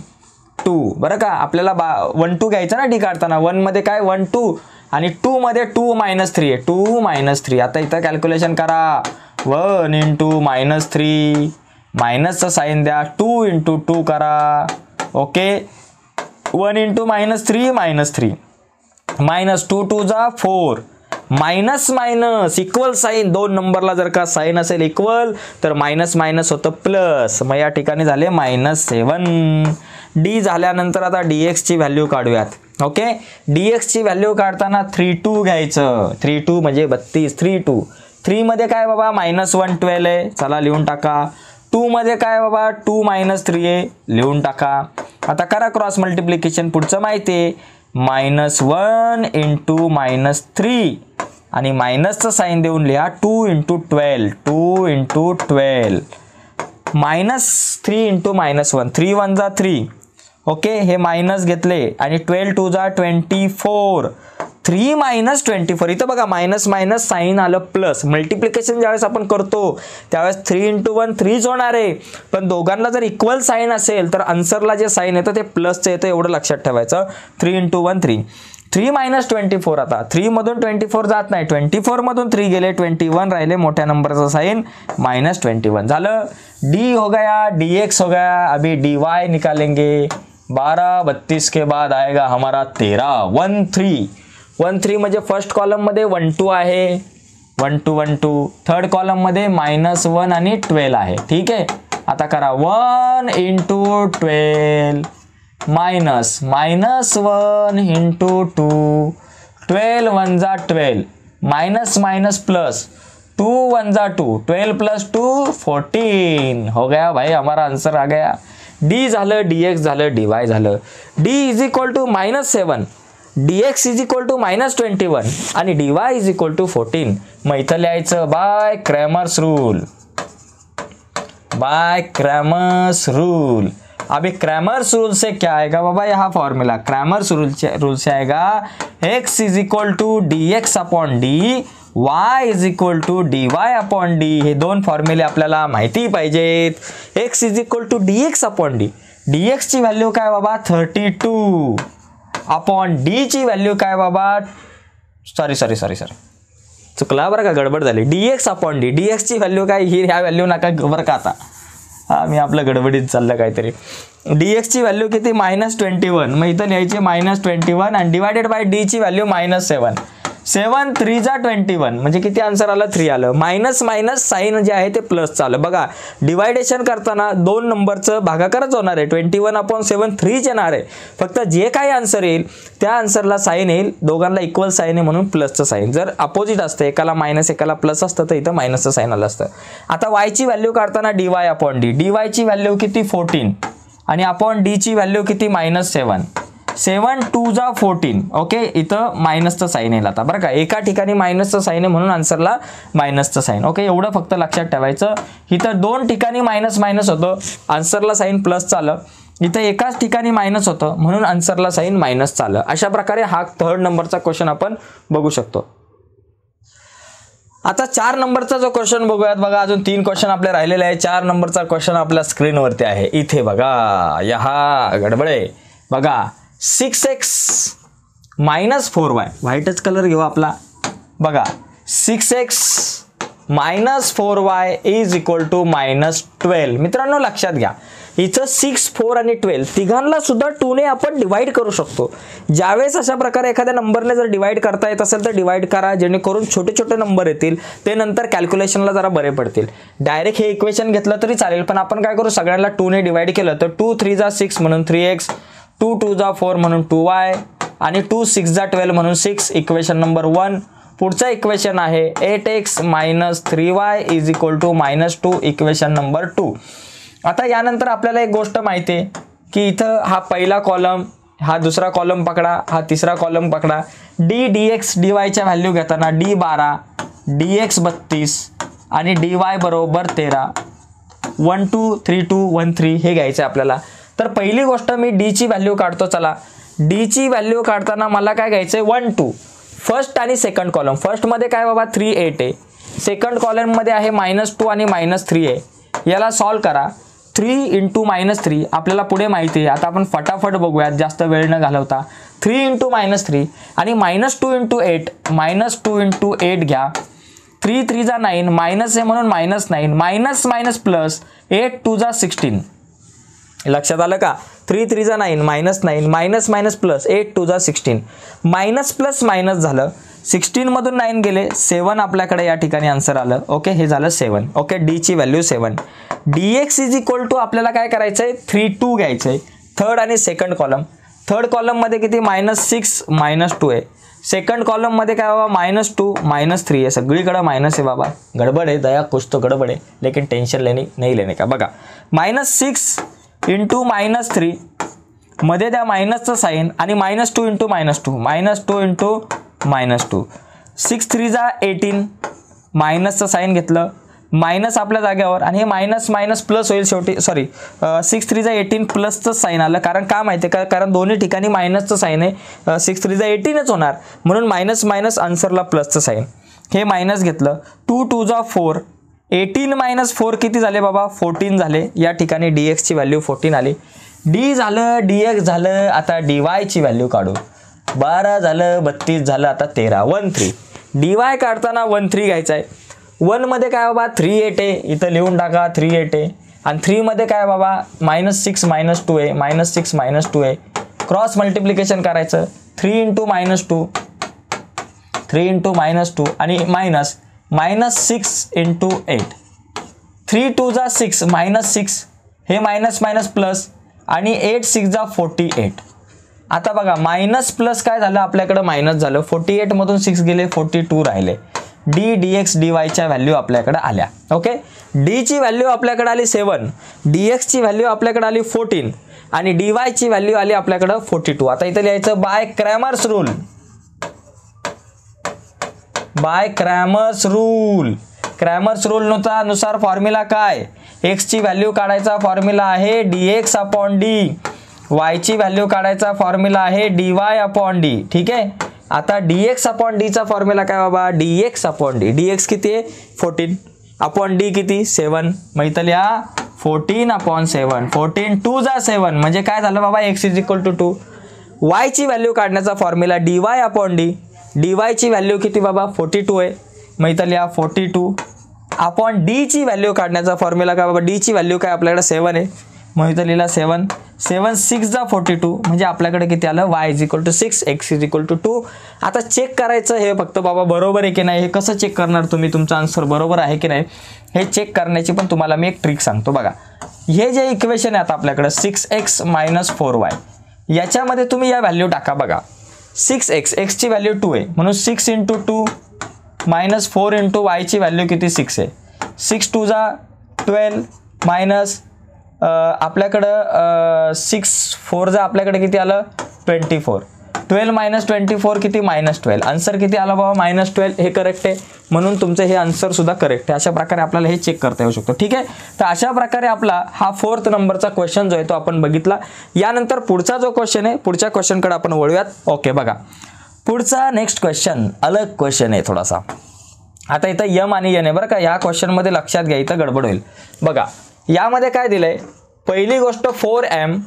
2, बरं का. आपल्याला 1 2 घ्यायचा ना d काढताना. 1 मध्ये काय 1 2 आणि 2 मध्ये 2 - 3 आहे, 2 - 3. आता इथं कॅल्क्युलेशन करा. 1 × -3 मायनसचं साइन द्या, 2 × 2 करा. ओके. 1 × -3 -2 2 जा 4, मायनस मायनस इक्वल साइन. 2 नंबरला जर का साइन असेल इक्वल तर मायनस मायनस होतं प्लस. मग या ठिकाणी झाले -7. d झाल्यानंतर आता dx ची व्हॅल्यू काढूयात. ओके. dx ची व्हॅल्यू काढताना 3 2 घ्यायचं. 3 2 म्हणजे 32. 3 2, 3 मध्ये काय बाबा -1 12 आहे, चला लिहून टाका. 2 मध्ये काय बाबा 2 - 3 आहे, लिहून टाका. आता करा क्रॉस मल्टिप्लिकेशन. पुढचं माहिती आहे -1 × -3 आणि मायनसचं साइन देऊन लिहा. 2 × 12, 2 × 12 -3 × -1, 3 1 जा 3. ओके. हे मायनस घेतले आणि 12 2 जा 24, 3 - 24. इथं बघा मायनस मायनस साइन आलं प्लस. मल्टिप्लिकेशन ज्यावेळेस आपण करतो त्यावेळेस 3 × 1 3च होणार आहे, पण दोघांना जर इक्वल साइन असेल तर आन्सरला जे साइन येतं ते प्लसचं येतं, एवढं लक्षात ठेवायचं. 3 × 1 3. 3 - 24. आता 3 मधून 24 जात नाही, 24 मधून 3 गेले, 21 राहिले, मोठ्या नंबरचा साइन -21 झालं. d हो गया, dx हो गया. अभी dy निकालेंगे. 12 32 के बाद आएगा हमारा 13. 1 3 1 3 म्हणजे फर्स्ट कॉलम मध्ये 1 2 आहे, 1 2 1 2. थर्ड कॉलम मध्ये -1 आणि 12 आहे. ठीक आहे. आता करा 1 × 12 मायनस -1 × 2, 12 1 जा 12, माइनस माइनस प्लस 2 1 जा 2, 12 प्लस 2 14. हो गया भाई, हमारा आंसर आ गया. d झालं, dx झालं, dy झालं. d = -7, dx = -21 आणि dy = 14. मग इथं लिहायचं by Cramer's rule. By Cramer's rule. अभी क्रैमर्स रूल से क्या आएगा बाबा, यहाँ फॉर्मूला क्रैमर्स रूल से आएगा x = dx upon d, y = dy upon d. हे दोन फॉर्म्युले आपल्याला माहिती पाहिजेत. x = dx upon d, dx ची व्हॅल्यू काय बाबा 32 अपॉन d ची व्हॅल्यू काय बाबा, सॉरी चुकला बरं का, गडबड झाली. dx अपॉन d, dx ची व्हॅल्यू काय, ही ह्या व्हॅल्यू नका बरं का. आता मी आपलं गडबडीत चाललं काहीतरी. dx ची व्हॅल्यू किती -21, मग इथं लिहायची -21 आणि डिवायडेड बाय d ची व्हॅल्यू -7. 7 3 जा 21 म्हणजे किती आन्सर आलं 3 आलं. मायनस मायनस साईन जे आहे ते प्लस आलं. बघा डिवायडेशन करताना दोन नंबरचं भागाकारच होणार आहे. 21/7 3 येणार आहे. फक्त जे काही आन्सर येईल त्या आन्सरला साईन येईल, दोघांना इक्वल साईन आहे म्हणून प्लसचं साईन. जर अपोजिट असतं एकाला मायनस एकाला प्लस असतं तर इथं मायनसचं साईन आलं असतं. आता वायची व्हॅल्यू काढताना dy/d, dy ची व्हॅल्यू किती 14 आणि अपॉन d ची व्हॅल्यू किती -7. 7 2 जा 14. ओके, इथं मायनसचं साईन येईल आता बरं का. एका ठिकाणी मायनसचं साईन आहे म्हणून आन्सरला मायनसचं साईन. ओके, एवढं फक्त लक्षात ठेवायचं. इथं दोन ठिकाणी मायनस मायनस होतं, आन्सरला साईन प्लस चालं. इथं एकाच ठिकाणी मायनस होतं म्हणून आन्सरला साईन मायनस चालं. अशा प्रकारे हा 3rd नंबरचा क्वेश्चन आपण बघू शकतो. आता 4 नंबरचा जो क्वेश्चन बघूयात. बघा अजून 3 क्वेश्चन आपले राहिलेले आहे. 4 नंबरचा क्वेश्चन आपल्या स्क्रीनवरती आहे. इथे बघा, हा गडबडे बघा 6x -4y, व्हाईटच कलर घेऊ आपला. बघा 6x -4y is equal to -12. मित्रांनो लक्षात घ्या, इथं 6 4 आणि 12 तिघांना सुद्धा 2 ने आपण डिवाइड करू शकतो. ज्यावेळेस अशा प्रकारे एखाद्या नंबरने जर डिवाइड करता येत असेल तर डिवाइड करा, जेणेकरून छोटे छोटे नंबर येतील ते नंतर कॅल्क्युलेशनला जरा बरे पडतील. डायरेक्ट हे इक्वेशन घेतलं तरी चालेल, पण आपण काय करू, सगळ्यांना 2 ने डिवाइड केलं तर 2 3 जा 6 म्हणून 3x, 2 2 जा 4 म्हणून 2y आणि 2 6 जा 12 म्हणून 6. Equation number 1. पुढचं इक्वेशन आहे 8x -3y is equal to -2. Equation number 2. आता यानंतर आपल्याला एक गोष्ट माहिती आहे की इथं हा पहिला कॉलम, हा दुसरा कॉलम पकडा, हा तिसरा कॉलम पकडा. dx dy व्हॅल्यू घेताना d 12, dx 32 आणि dy बरोबर 13. 1 2 3 2 1 3 हे घ्यायचं आपल्याला. तर पहिली गोष्ट मी d ची व्हॅल्यू काढतो. चला, d ची व्हॅल्यू काढताना मला काय घ्यायचं आहे 1 2. फर्स्ट आणि सेकंड कॉलम. फर्स्टमध्ये काय बाबा 3 8 आहे, सेकंड कॉलममध्ये आहे -2 आणि -3 आहे. याला सॉल्व करा. 3 × -3 आपल्याला पुढे माहिती आहे. आता आपण फटाफट बघूयात जास्त वेळ न घालवता. 3 × -3 आणि -2 × 8, -2 × 8 घ्या. 3 3 जा 9, मायनस आहे म्हणून -9, मायनस मायनस प्लस 8 2 जा 16. लक्षात आलं का? 3 3 जा 9, -9, मायनस मायनस प्लस 8 2 जा 16. मायनस प्लस मायनस झालं, 16 मधून 9 गेले, 7 आपल्याकडे या ठिकाणी आन्सर आलं. ओके, हे झालं 7. ओके, d ची value 7. dx is equal to आपल्याला काय करायचं आहे 3 2 घ्यायचं आहे. थर्ड आणि सेकंड कॉलम. थर्ड कॉलममध्ये किती -6 -2 आहे. सेकंड कॉलममध्ये काय बाबा -2 -3 आहे. सगळीकडे मायनस आहे बाबा. गडबड आहे दया, कुछ तो गडबड आहे, लेकिन टेन्शन नहीं लेने का. बघा -6 × -3 मध्ये द्या मायनसचं साईन आणि -2 × -2, -2 × -2. 6 3 जा 18, मायनसचं साईन घेतलं, मायनस आपल्या जागेवर आणि हे मायनस मायनस प्लस होईल शेवटी. सॉरी, 6 3 जा 18 प्लसचं साईन आलं. कारण का माहिती आहे का, कारण दोन्ही ठिकाणी मायनसचं साईन आहे. 6 3 जा 18च होणार म्हणून मायनस मायनस आन्सरला प्लसचं साईन. हे मायनस घेतलं, 2 2 जा 4, 18 - 4 किती झाले बाबा 14 झाले. या ठिकाणी dx ची व्हॅल्यू 14 आली. d झालं, dx झालं. आता dy ची व्हॅल्यू काढू. 12 झालं, 32 झालं, आता 13. 1 3. dy काढताना 1 3 घ्यायचं आहे. 1 मध्ये काय बाबा 3 8 आहे, इथं लिहून टाका 3 8 आहे. आणि 3 मध्ये काय बाबा -6 -2 आहे, -6 -2 आहे. क्रॉस मल्टिप्लिकेशन करायचं. 3 × -2, 3 × -2 आणि -6 × 8. 3 2 जा 6, -6 हे मायनस मायनस प्लस आणि 8 6 जा 48. आता बघा मायनस प्लस काय झालं आपल्याकडे मायनस झालं. 48 मधून 6 गेले, 42 राहिले. d dx dy च्या व्हॅल्यू आपल्याकडे आल्या. ओके, d ची व्हॅल्यू आपल्याकडे आली 7, dx ची व्हॅल्यू आपल्याकडे आली 14 आणि dy ची व्हॅल्यू आली आपल्याकडे 42. आता इथे लिहायचं by Cramer's rule. By Cramer's rule. Cramer's rule नुसार फॉर्म्युला काय, x ची व्हॅल्यू काढायचा फॉर्म्युला आहे dx/d, y ची व्हॅल्यू काढायचा फॉर्म्युला आहे dy/d. ठीक आहे. आता dx/d चा फॉर्म्युला काय बाबा dx/d. dx किती आहे 14 अपॉन d किती 7. माहिती लिहा 14/7. 14 2 जा 7 म्हणजे काय झालं बाबा x is equal to 2. y ची व्हॅल्यू काढण्याचा फॉर्म्युला dy/d. dy ची व्हॅल्यू किती बाबा 42 आहे. माहिती लिहा 42 अपॉन d ची व्हॅल्यू काढण्याचा फॉर्म्युला काय बाबा d ची व्हॅल्यू काय आपल्याकडे 7 आहे. माहिती लिहिला 7. 7 6 जा 42 म्हणजे आपल्याकडे किती आलं y = 6 x = 2. आता चेक करायचं हे फक्त बाबा बरोबर आहे की नाही, हे कसं चेक करणार तुम्ही तुमचा आन्सर बरोबर आहे की नाही हे चेक करण्याची पण तुम्हाला मी एक ट्रिक सांगतो बघा. हे जे इक्वेशन आहे आता आपल्याकडे 6x - 4y याच्यामध्ये तुम्ही या व्हॅल्यू टाका बघा. 6x x ची व्हॅल्यू 2 आहे म्हणून 6 × 2 - 4 × y ची व्हॅल्यू किती 6 आहे. 6 2 जा 12 मायनस आपल्याकडं 6 4 जा आपल्याकडे किती आलं 24. 12 - 24 किती -12. आन्सर किती आला बाबा -12. हे करेक्ट आहे म्हणून तुमचं हे आन्सर सुद्धा करेक्ट आहे. अशा प्रकारे आपल्याला हे चेक करता येऊ शकतो. ठीक आहे. तर अशा प्रकारे आपला हा 4th नंबरचा क्वेश्चन जो आहे तो आपण बघितला. यानंतर पुढचा जो क्वेश्चन आहे पुढच्या क्वेश्चनकडे आपण वळूयात. ओके बघा पुढचा नेक्स्ट क्वेश्चन अलग क्वेश्चन आहे थोडासा. आता इथं यम आणि एन आहे बरं का. या क्वेश्चनमध्ये लक्षात घ्या इथं गडबड होईल बघा. यामध्ये काय दिलंय पहिली गोष्ट 4m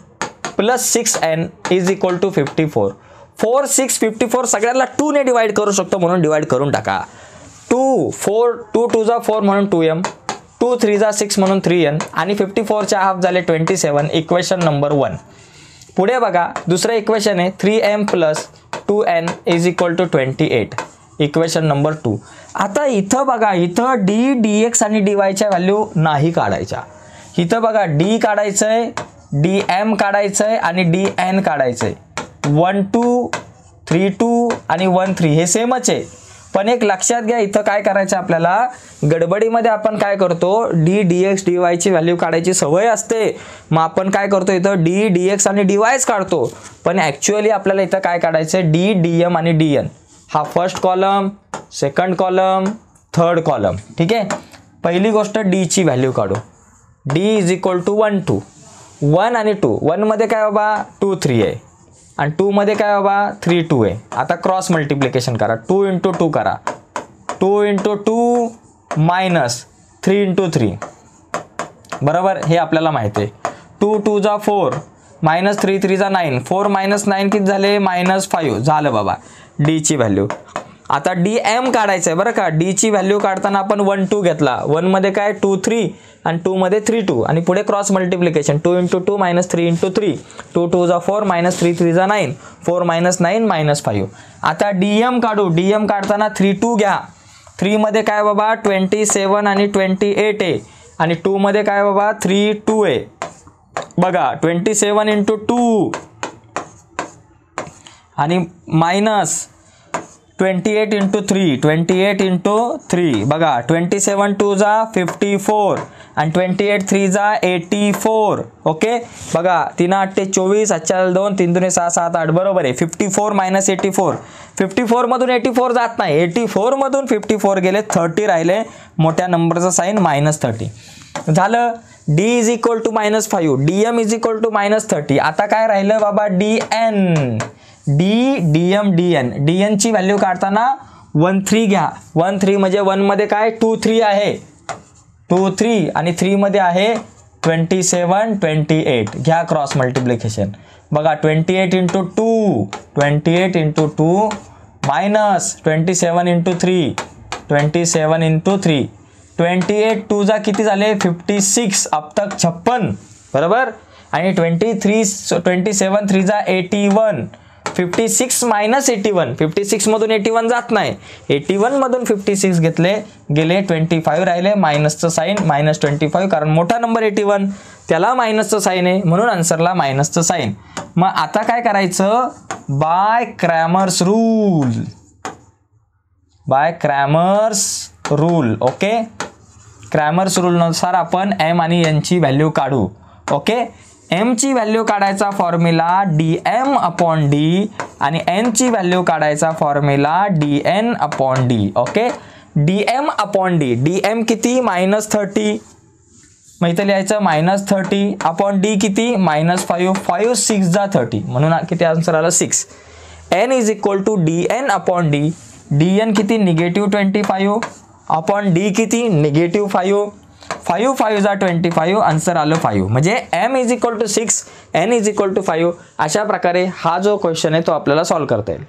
+ 6n = 54. 4 6 54 सगळ्यांना 2 ने डिवाइड करू शकतो म्हणून डिवाइड करून टाका. 2 4 2 2 जा 4 म्हणून 2m 2 3 जा 6 म्हणून 3n आणि 54 च्या हाफ झाले 27. Equation number 1. पुढे बघा दुसरं इक्वेशन आहे 3m + 2n = 28. Equation number 2. आता इथं बघा इथं d dx आणि dy च्या व्हॅल्यू नाही काढायच्या. इथं बघा d काढायचंय dm काढायचंय आणि dn काढायचंय. 1 2 3 2 आणि 1 3 हे सेमच आहे. पण एक लक्षात घ्या इथं काय करायचं आपल्याला गडबडीमध्ये आपण काय करतो d dx dy ची व्हॅल्यू काढायची सवय असते. मग आपण काय करतो इथं d dx आणि dyच काढतो. पण ॲक्च्युअली आपल्याला इथं काय काढायचं d dm आणि dn. हा first column second column third column. ठीक आहे. पहिली गोष्ट d ची व्हॅल्यू काढू. d = 1 2 1 आणि 2. 1 मध्ये काय बाबा 2 3 आहे आणि 2 मध्ये काय बाबा 3 2 आहे. आता क्रॉस मल्टिप्लिकेशन करा 2 × 2 करा 2 × 2 - 3 × 3 बरोबर हे आपल्याला माहिती आहे. 2 2 जा 4 -3 3 जा 9 4 - 9 किती झाले -5 झालं बाबा d ची व्हॅल्यू. आता dm काढायचं आहे बरं का. d ची व्हॅल्यू काढताना आपण 1 2 घेतला. 1 मध्ये काय 2 3 आणि 2 मध्ये 3 2 आणि पुढे क्रॉस मल्टिप्लिकेशन 2 × 2 - 3 × 3 2 2 जा 4 -3 3 जा 9 4 - 9 -5. आता dm काढू. dm काढताना 3 2 घ्या. 3 मध्ये काय बाबा 27 आणि 28 आहे आणि 2 मध्ये काय बाबा 3 2 आहे. बघा 27 × 2 आणि -28 × 3 28 × 3 बघा 27 2 जा 54 आणि 28 3 जा 84. ओके बघा 3 8 24 8 2 3 2 6 7 8 बरोबर आहे. 54 - 84 54 मधून 84 जात नाही. 84 मधून 54 गेले 30 राहिले. मोठ्या नंबरचा साइन -30 झालं. d = -5 dm = -30. आता काय राहिलं बाबा dn d dm dn. dn ची व्हॅल्यू काढताना 1 3 घ्या. 1 3 म्हणजे 1 मध्ये काय 2 3 आहे 2 3 आणि 3 मध्ये आहे 27 28 घ्या क्रॉस मल्टिप्लिकेशन. बघा 28 × 2 28 × 2 -27 × 3 27 × 3 28 2 जा किती झाले 56 अब तक 56 बरोबर आणि 27 3 जा 81 56 - 81 56 मधून 81 जात नाही. 81 मधून 56 घेतले गेले 25 राहिले मायनसचं साइन -25 कारण मोठा नंबर 81 त्याला मायनसचं साइन आहे म्हणून आन्सरला मायनसचं साइन. मग आता काय करायचं by Cramer's rule. Okay Cramer's rule नुसार आपण m आणि n ची व्हॅल्यू काढू. ओके m ची व्हॅल्यू काढायचा फॉर्म्युला dm/d आणि n ची व्हॅल्यू काढायचा formula dn/d. Okay dm/d dm किती -30 मग इथं लिहायचं -30/d किती -5 5 6 जा 30 म्हणून किती आन्सर आला 6. n = dn/d dn किती -25/d किती -5 5 5 जा 25 आन्सर आलं 5 म्हणजे m = 6 n = 5. अशा प्रकारे हा जो क्वेश्चन आहे तो आपल्याला सॉल्व्ह करता येईल.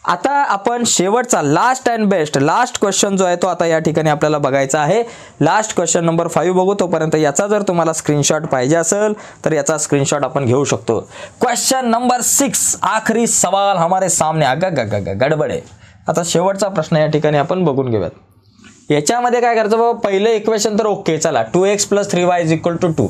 आता आपण शेवटचा last and best last question जो आहे तो आता या ठिकाणी आपल्याला बघायचा आहे. लास्ट क्वेश्चन नंबर 5 बघू. तोपर्यंत याचा जर तुम्हाला स्क्रीनशॉट पाहिजे असेल तर याचा स्क्रीनशॉट आपण घेऊ शकतो. क्वेश्चन नंबर 6 आखरी सवाल हमारे सामने. गडबड आहे. आता शेवटचा प्रश्न या ठिकाणी आपण बघून घेऊयात. याच्यामध्ये काय करायचं बाबा, पहिलं इक्वेशन तर ओके, चला 2x + 3y = 2.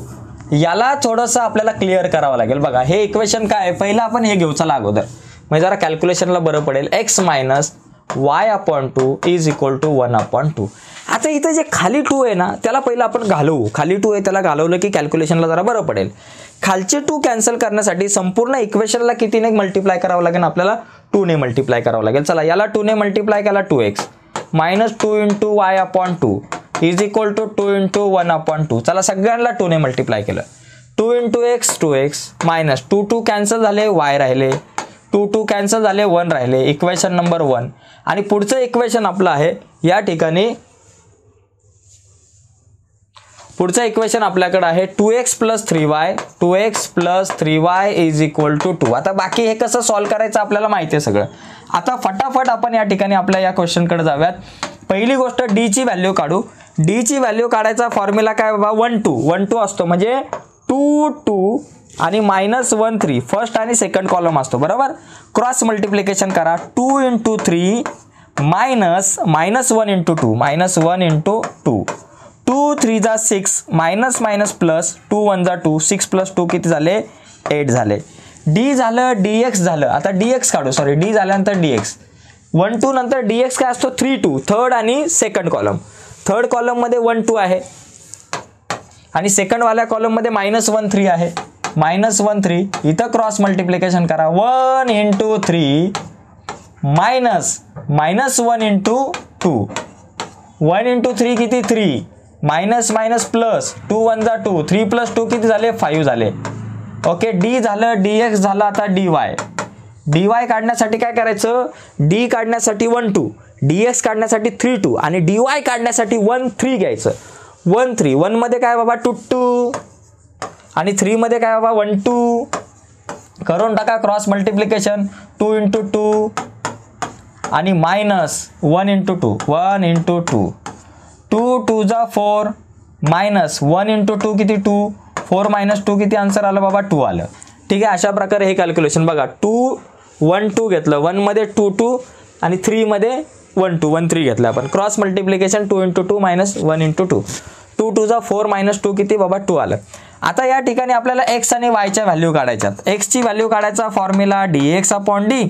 याला थोडंसं आपल्याला क्लिअर करावं लागेल. बघा हे इक्वेशन काय आहे, पहिलं आपण हे घेऊ चला अगोदर, म्हणजे जरा कॅल्क्युलेशनला बरं पडेल. x - y/2 = 1/2. आता इथं जे खाली 2 आहे ना त्याला पहिलं आपण घालवू. खाली 2 आहे त्याला घालवलं की कॅल्क्युलेशनला जरा बरं पडेल. खालचे 2 कॅन्सल करण्यासाठी संपूर्ण इक्वेशनला कितीने मल्टिप्लाय करावं लागेल आपल्याला, 2 ने मल्टिप्लाय करावं लागेल. चला याला 2 ने मल्टिप्लाय केला 2x - 2 × y/2 = 2 × 1/2. चला सगळ्यांना 2 ने मल्टिप्लाय केलं. 2 × x 2x मायनस 2 कॅन्सल झाले, y राहिले, 2 कॅन्सल झाले, 1 राहिले. Equation number 1. आणि पुढचं इक्वेशन आपलं आहे या ठिकाणी, पुढचं इक्वेशन आपल्याकडे आहे 2x + 3y 2x + 3y = 2. आता बाकी हे कसं सॉल्व्ह करायचं आपल्याला माहिती आहे सगळं. आता फटाफट आपण या ठिकाणी आपल्या या क्वेश्चनकडे जाऊयात. पहिली गोष्ट d ची व्हॅल्यू काढू. d ची व्हॅल्यू काढायचा फॉर्म्युला काय बाबा, 1 2 असतो, म्हणजे 2 2 आणि -1 3 फर्स्ट आणि सेकंड कॉलम असतो बरोबर. क्रॉस मल्टिप्लिकेशन करा. 2 × 3 -1 × 2 -1 × 2 2 3 जा 6 मायनस प्लस 2 1 जा 2 6 + 2 किती झाले, 8 झाले. d झालं, dx झालं. आता dx काढू, सॉरी d झाल्यानंतर dx 1 2 नंतर dx काय असतो 3 2 थर्ड आणि सेकंड कॉलम. थर्ड कॉलम मध्ये 1 2 आहे आणि सेकंड वाल्या कॉलम मध्ये -1 3 आहे. -1 3 इथं क्रॉस मल्टिप्लिकेशन करा. 1 × 3 मायनस -1 × 2 1 × 3 किती 3 मायनस प्लस 2 1 जा 2 3 + 2 किती झाले 5 झाले. ओके d झालं, dx झालं. आता dy काढण्यासाठी काय करायचं, d काढण्यासाठी 1 2 dx काढण्यासाठी 3 2 आणि dy काढण्यासाठी 1 3 घ्यायचं. 1 3 1 मध्ये काय बाबा 2 2 आणि 3 मध्ये काय बाबा 1 2 करून टाका क्रॉस मल्टिप्लिकेशन. 2 × 2 आणि -1 × 2 1 × 2 2 2 जा 4 मायनस 1 × 2 किती 2 4 - 2 किती आन्सर आलं बाबा 2 आलं. ठीक आहे. अशा प्रकारे हे कॅल्क्युलेशन बघा. 2 1 2 घेतलं, 1 मध्ये 2 2 आणि 3 मध्ये 1 2 1 3 घेतलं आपण. क्रॉस मल्टिप्लिकेशन 2 × 2 -1 × 2 2 2 जा 4 -2 किती बाबा 2 आलं. आता या ठिकाणी आपल्याला x आणि y च्या व्हॅल्यू काढायच्यात. x ची व्हॅल्यू काढायचा फॉर्म्युला dx/d,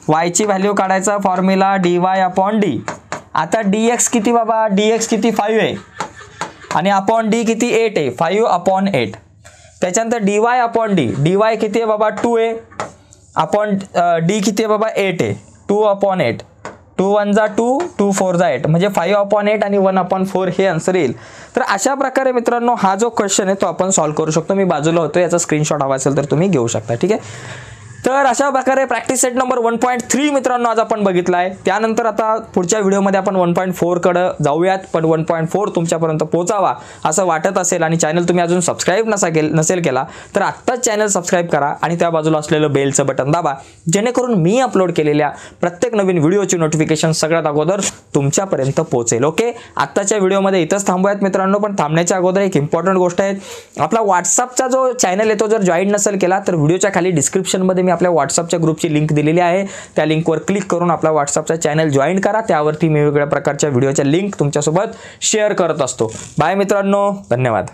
y ची व्हॅल्यू काढायचा फॉर्म्युला dy/d. आता dx किती बाबा, dx किती 5 आहे आणि अपॉन d किती 8 आहे, 5/8. त्याच्यानंतर dy/d, dy किती आहे बाबा 2 आहे, अपॉन d किती आहे बाबा 8 आहे, 2/8. 2 1 जा 2 2 4 जा 8 म्हणजे 5/8 आणि 1/4 हे आन्सर येईल. तर अशा प्रकारे मित्रांनो हा जो क्वेश्चन आहे तो आपण सॉल्व्ह करू शकतो. मी बाजूला होतो, याचा स्क्रीनशॉट हवा असेल तर तुम्ही घेऊ शकता. ठीक आहे. तर अशा प्रकारे प्रॅक्टिस सेट नंबर 1.3 मित्रांनो आज आपण बघितला आहे. त्यानंतर आता पुढच्या व्हिडिओमध्ये आपण 1.4 कडे जाऊयात. पण 1.4 तुमच्यापर्यंत पोहोचावा असं वाटत असेल आणि चॅनल तुम्ही अजून सबस्क्राईब नसेल केला तर आत्ताच चॅनल सबस्क्राईब करा आणि त्या बाजूला असलेलं बेलचं बटन दाबा, जेणेकरून मी अपलोड केलेल्या प्रत्येक नवीन व्हिडिओची नोटिफिकेशन सगळ्यात अगोदर तुमच्यापर्यंत पोहोचेल. ओके. आत्ताच्या व्हिडिओमध्ये इथंच थांबूयात मित्रांनो. पण थांबण्याच्या अगोदर एक इम्पॉर्टंट गोष्ट आहे, आपला व्हॉट्सअपचा जो चॅनल आहे तो जर जॉईन नसेल केला तर व्हिडिओच्या खाली डिस्क्रिप्शनमध्ये मी आपल्या व्हॉट्सअपच्या ग्रुपची लिंक दिलेली आहे. त्या लिंकवर क्लिक करून आपला व्हॉट्सअपचा चॅनल जॉईन करा. त्यावरती मी वेगवेगळ्या प्रकारच्या व्हिडिओच्या लिंक तुमच्यासोबत शेअर करत असतो. बाय मित्रांनो, धन्यवाद.